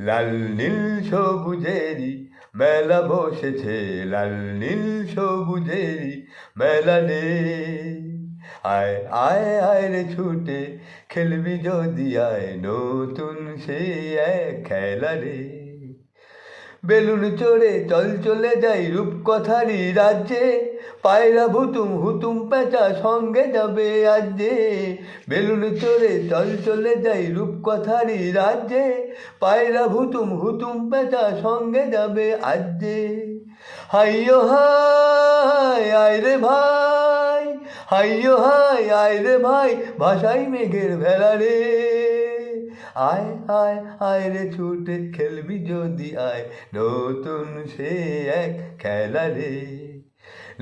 লাল নীল সবুজেরি মেলা বসেছে, লাল নীল সবুজেরি মেলা রে। আয় আয় আয় রে ছুটে খেলবি যদি আয়, নতুন সেই এক খেলা রে। বেলুন চড়ে চল চলে যাই রূপকথারই রাজ্যে, পায়রা ভুতুম হুতুম পেঁচা সঙ্গে যাবে আজ্যে। বেলুন চড়ে চল চলে যাই রূপকথারই রাজ্যে, পায়রা ভুতুম হুতুম পেঁচা সঙ্গে যাবে আজ্যে। হাইয়ো হাই আয় রে ভাই, হাইয়ো হাই আয় রে ভাই, ভাষাই মেঘের ভেলা রে। আয় আয় আয় রে ছুটে খেলবি যদি আয়, নতুন সে এক খেলা রে।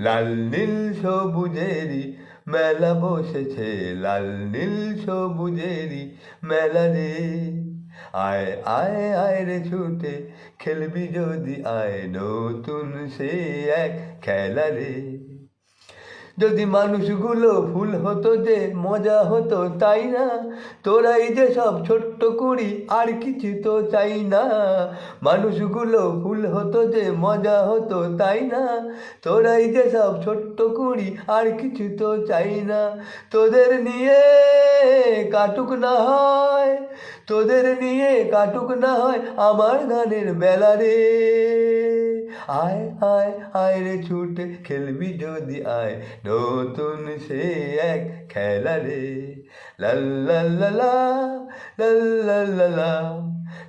লাল নীল সবুজেরি মেলা বসেছে, লাল নীল সবুজেরি মেলা রে। আয় আয় আয় রে ছুটে খেলবি যদি আয়, নতুন সে এক খেলা রে। যদি মানুষগুলো ফুল হতো যে মজা হতো তাই না, তোরাই যে সব ছোট্ট কুড়ি আর কিছু তো চাই না। মানুষগুলো ফুল হতো যে মজা হতো তাই না, তোরাই যে সব ছোট্ট কুড়ি আর কিছু তো চাই না। তোদের নিয়ে কাটুক না হয়, তোদের নিয়ে কাটুক না হয় আমার গানের বেলা রে। আয় আয় আয় রে ছুটে খেলবি যদি আয়, নতুন সে এক খেলা রে। লাল্লা লালা লাল্লা লালা,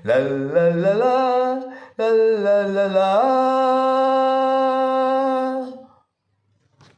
লাল্লা লালা লাল্লা লালা।